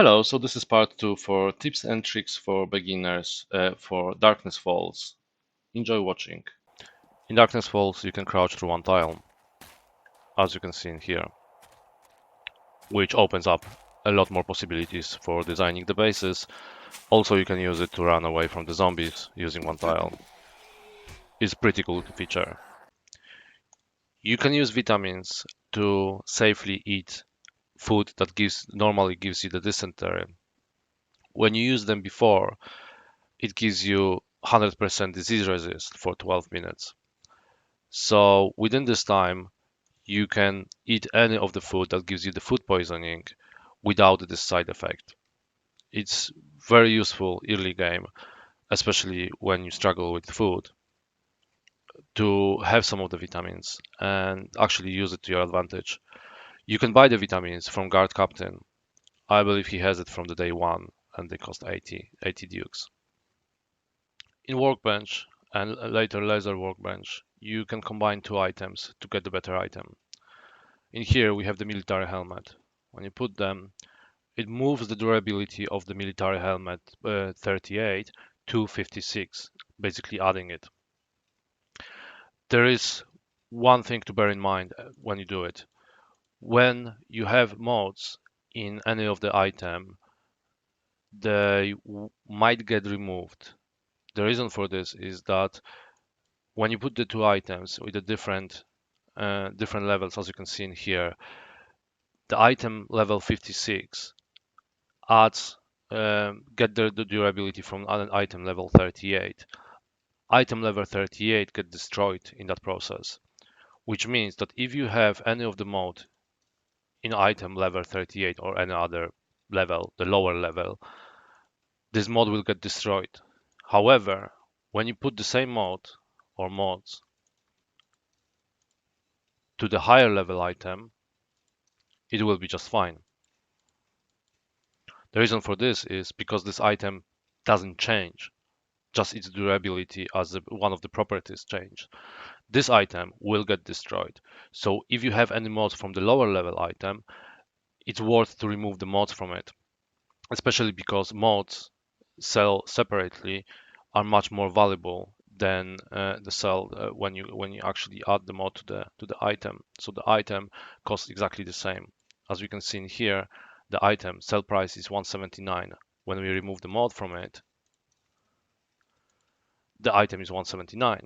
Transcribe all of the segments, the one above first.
Hello, so this is part 2 for tips and tricks for beginners for Darkness Falls. Enjoy watching. In Darkness Falls you can crouch through one tile, as you can see in here, which opens up a lot more possibilities for designing the bases. Also you can use it to run away from the zombies using one tile. It's pretty cool feature. You can use vitamins to safely eat food that normally gives you the dysentery. When you use them before, it gives you 100% disease resist for 12 minutes. So within this time, you can eat any of the food that gives you the food poisoning without this side effect. It's very useful early game, especially when you struggle with food, to have some of the vitamins and actually use it to your advantage. You can buy the vitamins from Guard Captain. I believe he has it from the day one and they cost 80 dukes. In Workbench and later Laser Workbench, you can combine two items to get the better item. In here we have the military helmet. When you put them, it moves the durability of the military helmet 38 to 56, basically adding it. There is one thing to bear in mind when you do it. When you have mods in any of the item, they might get removed. The reason for this is that when you put the two items with the different levels, as you can see in here, the item level 56 adds get the durability from an item level 38. Item level 38 get destroyed in that process, which means that if you have any of the mode in item level 38 or any other level, the lower level, this mod will get destroyed. However, when you put the same mod or mods to the higher level item, it will be just fine. The reason for this is because this item doesn't change, just its durability as one of the properties change. This item will get destroyed. So if you have any mods from the lower level item, it's worth to remove the mods from it, especially because mods sell separately are much more valuable than the sell when you actually add the mod to the item. So the item costs exactly the same. As we can see in here, the item sell price is 179. When we remove the mod from it, the item is 179.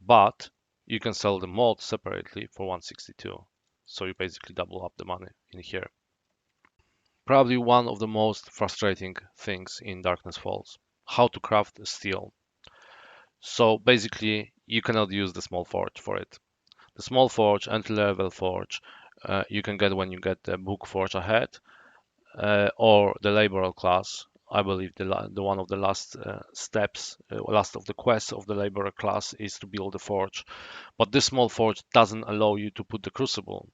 But you can sell the mod separately for 162. So you basically double up the money in here. Probably one of the most frustrating things in Darkness Falls, how to craft a steel. So basically, you cannot use the small forge for it. The small forge, entry-level forge, you can get when you get the book forge ahead, or the laborer class. I believe the one of the last steps, last of the quests of the laborer class is to build a forge. But this small forge doesn't allow you to put the crucible.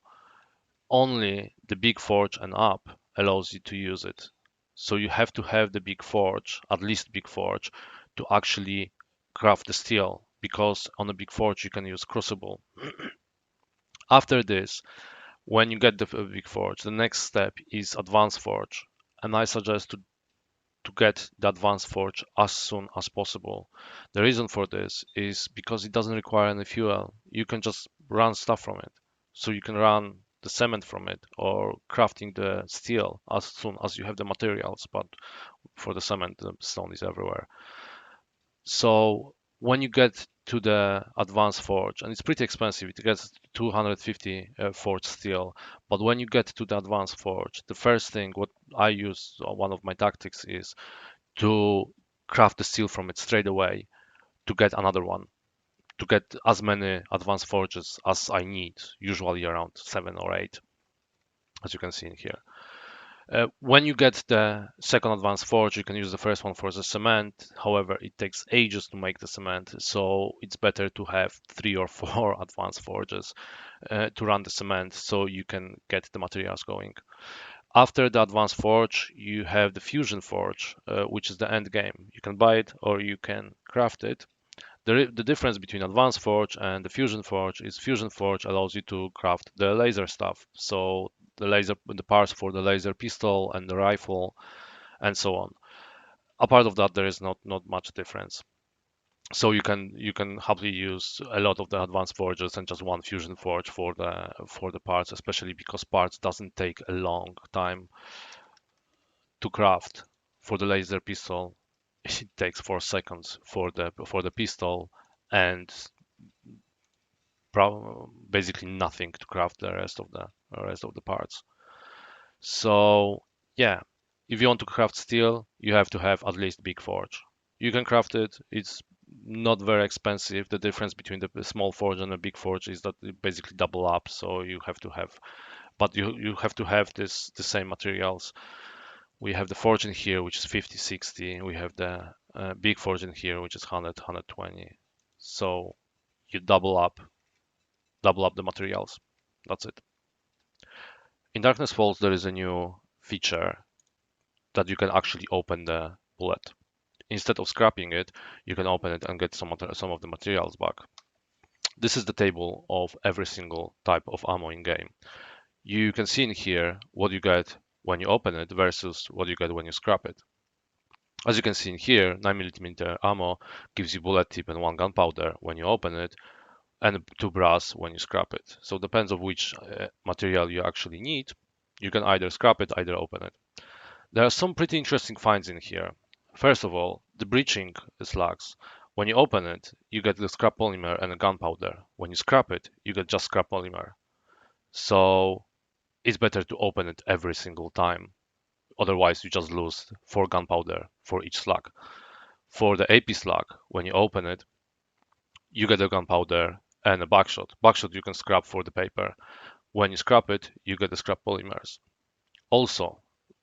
Only the big forge and up allows you to use it. So you have to have the big forge, at least big forge, to actually craft the steel, because on a big forge you can use crucible. After this, when you get the big forge, the next step is advanced forge, and I suggest to get the advanced forge as soon as possible. The reason for this is because it doesn't require any fuel. You can just run stuff from it. So you can run the cement from it or crafting the steel as soon as you have the materials, but for the cement, the stone is everywhere. So when you get to the advanced forge, and it's pretty expensive, it gets 250 forge steel. But when you get to the advanced forge, the first thing what I use, one of my tactics is to craft the steel from it straight away to get another one, to get as many advanced forges as I need, usually around 7 or 8, as you can see in here. When you get the second advanced forge, you can use the first one for the cement. However, it takes ages to make the cement, so it's better to have 3 or 4 advanced forges to run the cement so you can get the materials going. After the advanced forge, you have the fusion forge, which is the end game. You can buy it or you can craft it. The difference between advanced forge and the fusion forge is fusion forge allows you to craft the laser stuff. So the parts for the laser pistol and the rifle, and so on. Apart of that, there is not much difference. So you can happily use a lot of the advanced forges and just one fusion forge for the parts, especially because parts doesn't take a long time to craft. For the laser pistol, it takes 4 seconds for the pistol, and basically nothing to craft the rest of the parts. So yeah, if you want to craft steel, you have to have at least big forge. You can craft it. It's not very expensive. The difference between the small forge and a big forge is that it basically double up. So you have to have, but you have to have the same materials. We have the forge in here, which is 50, 60. We have the big forge in here, which is 100, 120. So you double up the materials. That's it. In Darkness Falls, there is a new feature that you can actually open the bullet. Instead of scrapping it, you can open it and get some of the materials back. This is the table of every single type of ammo in game. You can see in here what you get when you open it versus what you get when you scrap it. As you can see in here, 9mm ammo gives you bullet tip and 1 gunpowder when you open it, and 2 brass when you scrap it. So it depends on which material you actually need. You can either scrap it, either open it. There are some pretty interesting finds in here. First of all, the breaching slugs. When you open it, you get the scrap polymer and a gunpowder. When you scrap it, you get just scrap polymer. So it's better to open it every single time. Otherwise, you just lose 4 gunpowder for each slug. For the AP slug, when you open it, you get a gunpowder and a buckshot. Buckshot you can scrap for the paper. When you scrap it, you get the scrap polymers. Also,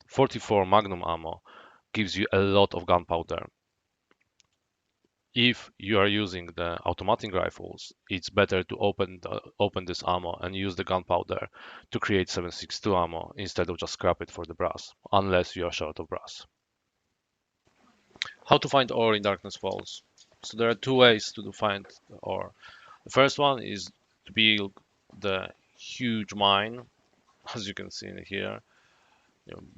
44 Magnum ammo gives you a lot of gunpowder. If you are using the automatic rifles, it's better to open this ammo and use the gunpowder to create 7.62 ammo instead of just scrap it for the brass, unless you are short of brass. How to find ore in Darkness Falls? So there are 2 ways to find ore. The first one is to build the huge mine, as you can see in here.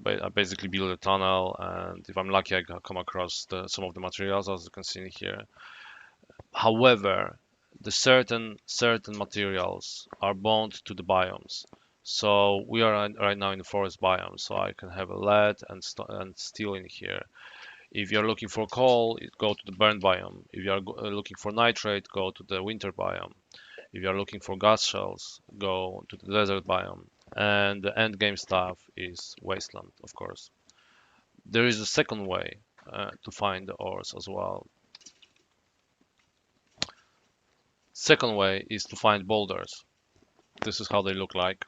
I basically build a tunnel, and if I'm lucky, I come across some of the materials, as you can see in here. However, the certain materials are bound to the biomes. So we are right now in the forest biome, so I can have a lead and steel in here. If you're looking for coal, go to the burn biome. If you are looking for nitrate, go to the winter biome. If you are looking for gas shells, go to the desert biome. And the end game stuff is wasteland, of course. There is a second way to find the ores as well. Second way is to find boulders. This is how they look like.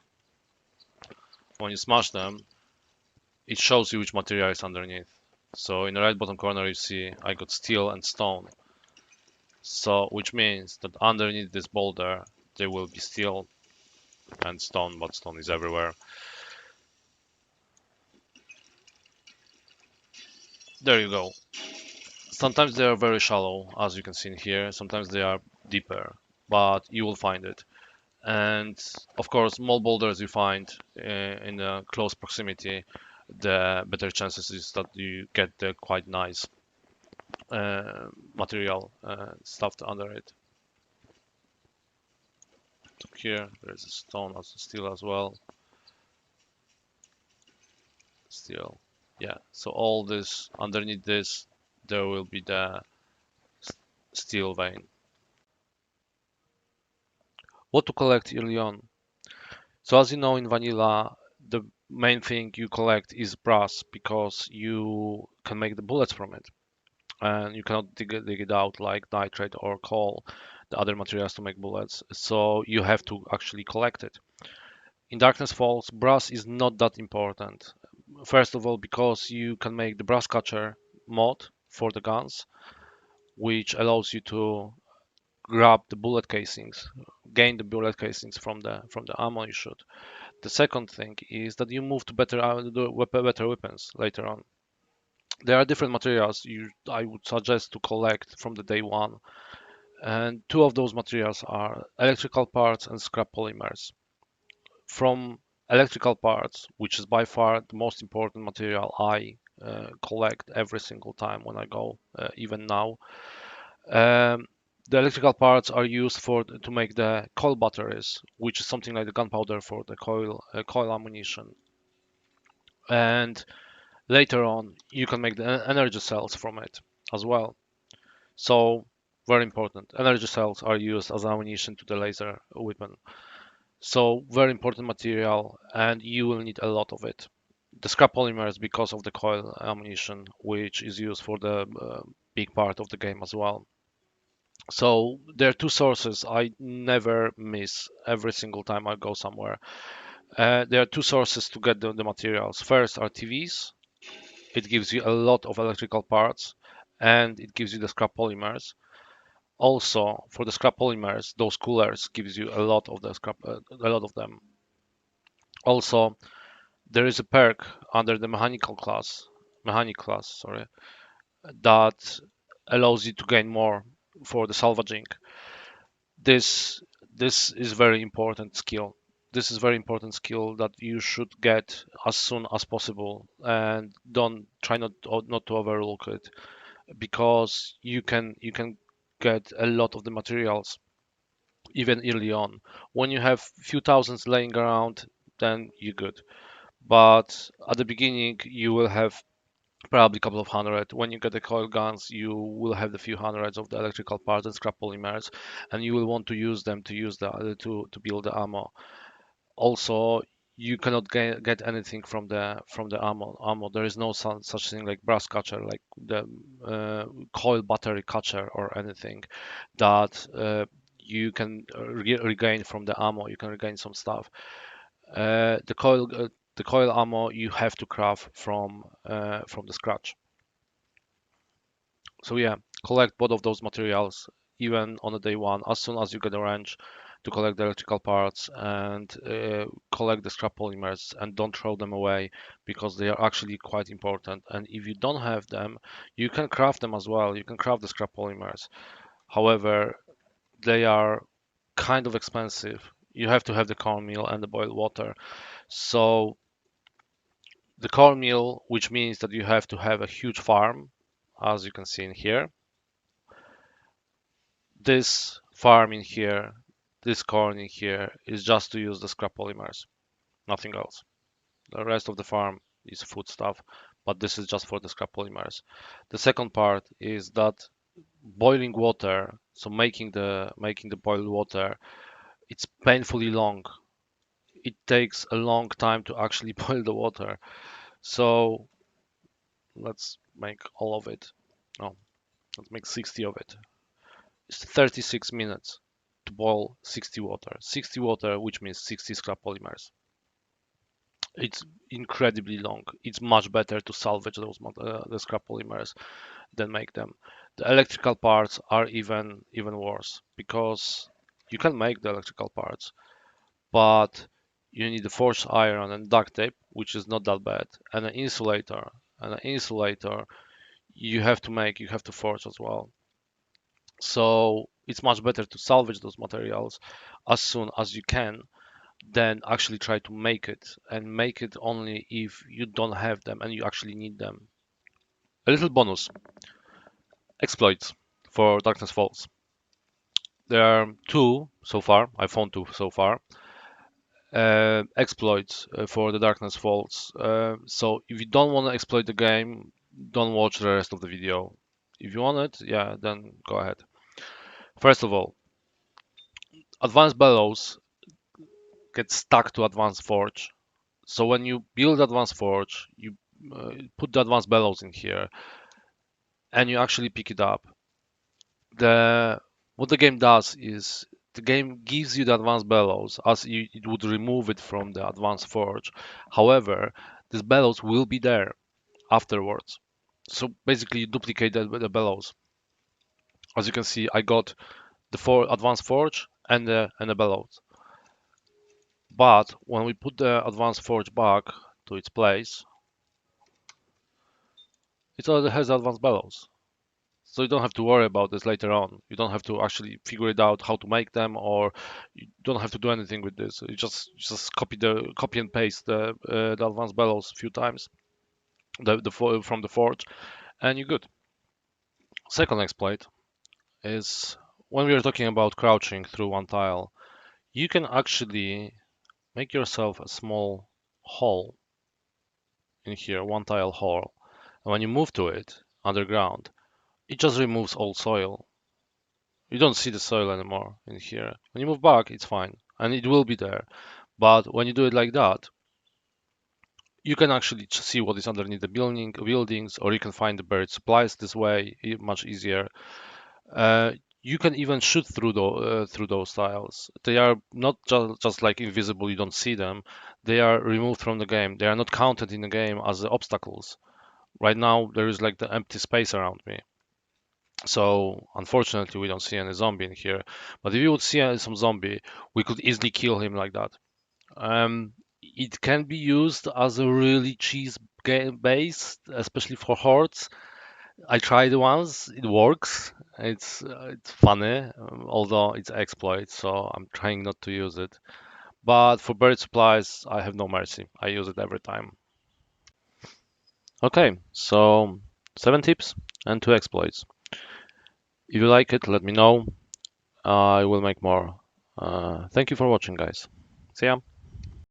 When you smash them, it shows you which material is underneath. So in the right bottom corner you see I got steel and stone. So which means that underneath this boulder there will be steel and stone, but stone is everywhere. There you go. Sometimes they are very shallow, as you can see in here. Sometimes they are deeper, but you will find it. And of course, more boulders you find in a close proximity, the better chances is that you get the quite nice material stuffed under it. So here there's a stone, as steel as well. Steel, yeah. So all this underneath this, there will be the steel vein. What to collect early on? So as you know, in vanilla, the main thing you collect is brass because you can make the bullets from it, and you cannot dig it out like nitrate or coal, the other materials to make bullets. So you have to actually collect it. In Darkness Falls, brass is not that important. First of all, because you can make the brass catcher mod for the guns, which allows you to grab the bullet casings, gain the bullet casings from the ammo you shoot. The second thing is that you move to better weapons later on. There are different materials I would suggest to collect from the day one, and 2 of those materials are electrical parts and scrap polymers. From electrical parts, which is by far the most important material I collect every single time when I go, even now. Um, the electrical parts are used for to make the coil batteries, which is something like the gunpowder for the coil ammunition. And later on, you can make the energy cells from it as well. So very important. Energy cells are used as ammunition to the laser weapon. So very important material, and you will need a lot of it. The scrap polymers because of the coil ammunition, which is used for the big part of the game as well. So there are two sources I never miss every single time I go somewhere. There are two sources to get the materials. First are TVs. It gives you a lot of electrical parts, and it gives you the scrap polymers. Also, for the scrap polymers, those coolers gives you a lot of the scrap, a lot of them. Also, there is a perk under the mechanic class, sorry, that allows you to gain more for the salvaging. This this is very important skill. This is very important skill that you should get as soon as possible, and don't try not to overlook it, because you can get a lot of the materials even early on. When you have few thousands laying around, then you're good. But at the beginning, you will have probably a couple of hundred. When you get the coil guns, you will have the few hundreds of the electrical parts and scrap polymers, and you will want to use them to use the to build the ammo. Also, you cannot get anything from the ammo. There is no such thing like brass catcher, like the coil battery catcher or anything that you can regain from the ammo. You can regain some stuff. The coil ammo you have to craft from the scratch. So yeah, collect both of those materials even on the day one, as soon as you get a wrench, to collect the electrical parts, and collect the scrap polymers, and don't throw them away, because they are actually quite important. And if you don't have them, you can craft them as well. You can craft the scrap polymers. However, they are kind of expensive. You have to have the cornmeal and the boiled water. So the cornmeal, which means that you have to have a huge farm, as you can see in here. This farm in here, this corn in here, is just to use the scrap polymers, nothing else. The rest of the farm is food stuff, but this is just for the scrap polymers. The second part is that boiling water, so making the boiled water, it's painfully long. It takes a long time to actually boil the water. So let's make all of it. No, let's make 60 of it. It's 36 minutes to boil 60 water. 60 water, which means 60 scrap polymers. It's incredibly long. It's much better to salvage the scrap polymers than make them. The electrical parts are even worse, because you can make the electrical parts, but you need the forged iron and duct tape, which is not that bad, and an insulator. And an insulator you have to forge as well. So it's much better to salvage those materials as soon as you can than actually try to make it, and make it only if you don't have them and you actually need them. A little bonus: exploits for Darkness Falls. There are two so far. I found two so far. Exploits for the Darkness Falls. So if you don't want to exploit the game, don't watch the rest of the video. If you want it, yeah, then go ahead. First of all, advanced bellows get stuck to advanced forge. So when you build advanced forge, you put the advanced bellows in here, and you actually pick it up. The What the game does is the game gives you the advanced bellows as it would remove it from the advanced forge. However, this bellows will be there afterwards. So basically, you duplicate the bellows. As you can see, I got the advanced forge and the bellows. But when we put the advanced forge back to its place, it already has advanced bellows. so you don't have to worry about this later on. You don't have to actually figure it out how to make them, or you don't have to do anything with this. You just copy and paste the advanced bellows a few times, from the forge, and you're good. Second exploit is when we are talking about crouching through one tile, you can actually make yourself a small hole in here, one tile hole. And when you move to it underground, it just removes all soil. You don't see the soil anymore in here. When you move back, it's fine, and it will be there. But when you do it like that, you can actually see what is underneath the buildings, or you can find the buried supplies this way, much easier. Uh, you can even shoot through those tiles. They are not just like invisible, you don't see them. They are removed from the game. They are not counted in the game as obstacles. Right now, there is like the empty space around me. So unfortunately, we don't see any zombie in here. But if you would see some zombie, we could easily kill him like that. It can be used as a really cheese game base, especially for hordes. I tried it once. It works. It's funny, although it's exploit, so I'm trying not to use it. But for buried supplies, I have no mercy. I use it every time. Okay, so 7 tips and 2 exploits. If you like it, let me know. I will make more. Thank you for watching, guys. See ya.